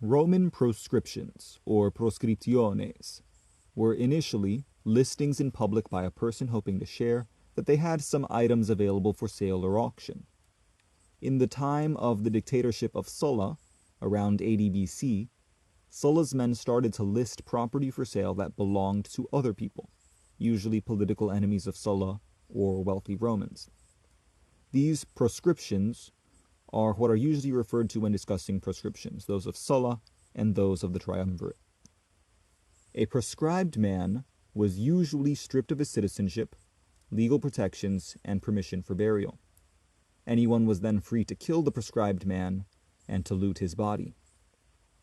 Roman proscriptions, or proscriptiones, were initially listings in public by a person hoping to share that they had some items available for sale or auction. In the time of the dictatorship of Sulla, around 80 BC, Sulla's men started to list property for sale that belonged to other people, usually political enemies of Sulla or wealthy Romans. These proscriptions are what are usually referred to when discussing proscriptions, those of Sulla and those of the triumvirate. A proscribed man was usually stripped of his citizenship, legal protections, and permission for burial. Anyone was then free to kill the proscribed man and to loot his body.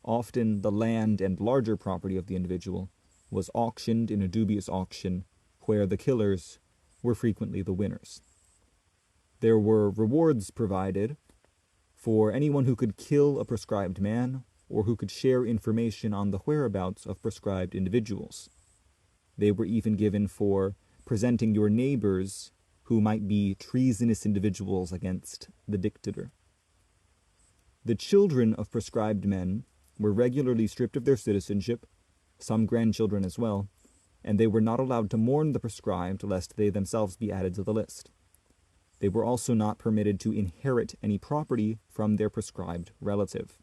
Often the land and larger property of the individual was auctioned in a dubious auction where the killers were frequently the winners. There were rewards provided for anyone who could kill a proscribed man or who could share information on the whereabouts of proscribed individuals. They were even given for presenting your neighbors who might be treasonous individuals against the dictator. The children of proscribed men were regularly stripped of their citizenship, some grandchildren as well, and they were not allowed to mourn the proscribed lest they themselves be added to the list. They were also not permitted to inherit any property from their proscribed relative.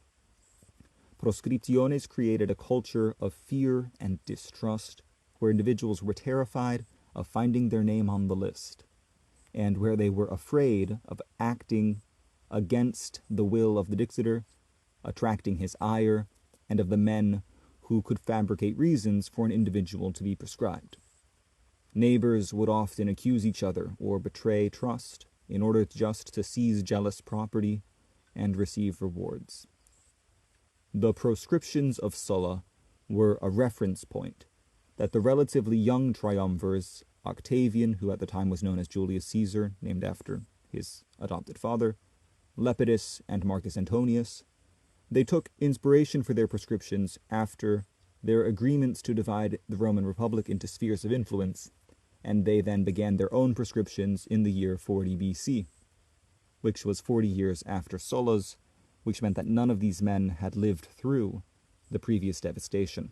Proscriptiones created a culture of fear and distrust, where individuals were terrified of finding their name on the list, and where they were afraid of acting against the will of the dictator, attracting his ire, and of the men who could fabricate reasons for an individual to be proscribed. Neighbors would often accuse each other or betray trust in order just to seize jealous property and receive rewards. The proscriptions of Sulla were a reference point that the relatively young triumvirs, Octavian, who at the time was known as Julius Caesar, named after his adopted father, Lepidus, and Marcus Antonius, they took inspiration for their proscriptions after their agreements to divide the Roman Republic into spheres of influence, and they then began their own proscriptions in the year 40 BC, which was 40 years after Sulla's, which meant that none of these men had lived through the previous devastation.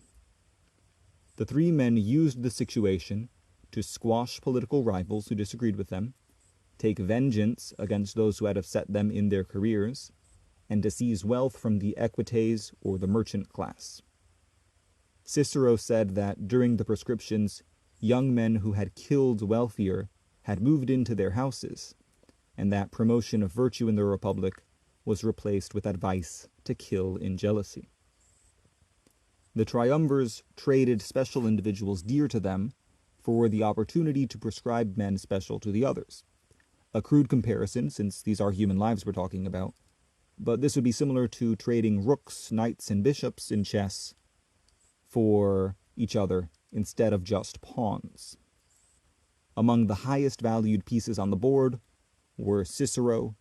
The three men used the situation to squash political rivals who disagreed with them, take vengeance against those who had upset them in their careers, and to seize wealth from the equites or the merchant class. Cicero said that during the proscriptions, young men who had killed wealthier had moved into their houses, and that promotion of virtue in the Republic was replaced with advice to kill in jealousy. The triumvirs traded special individuals dear to them for the opportunity to prescribe men special to the others. A crude comparison, since these are human lives we're talking about, but this would be similar to trading rooks, knights, and bishops in chess for each other instead of just pawns. Among the highest valued pieces on the board were Cicero,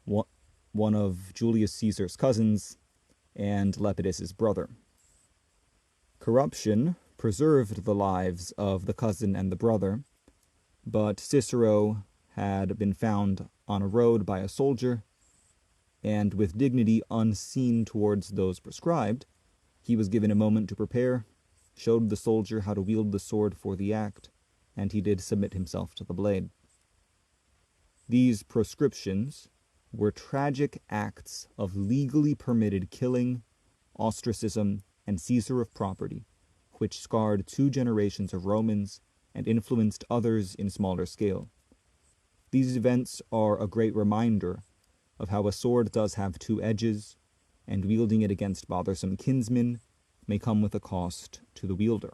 one of Julius Caesar's cousins, and Lepidus's brother. Corruption preserved the lives of the cousin and the brother, but Cicero had been found on a road by a soldier, and with dignity unseen towards those proscribed, he was given a moment to prepare, showed the soldier how to wield the sword for the act, and he did submit himself to the blade. These proscriptions were tragic acts of legally permitted killing, ostracism, and seizure of property, which scarred 2 generations of Romans and influenced others in smaller scale. These events are a great reminder of how a sword does have 2 edges, and wielding it against bothersome kinsmen may come with a cost to the wielder.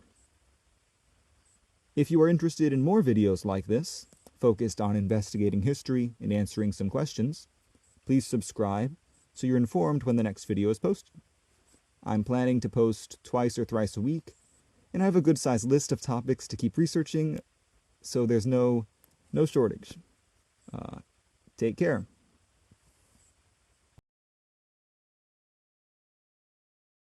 If you are interested in more videos like this, focused on investigating history and answering some questions, please subscribe so you're informed when the next video is posted. I'm planning to post twice or thrice a week, and I have a good-sized list of topics to keep researching, so there's no shortage. Take care.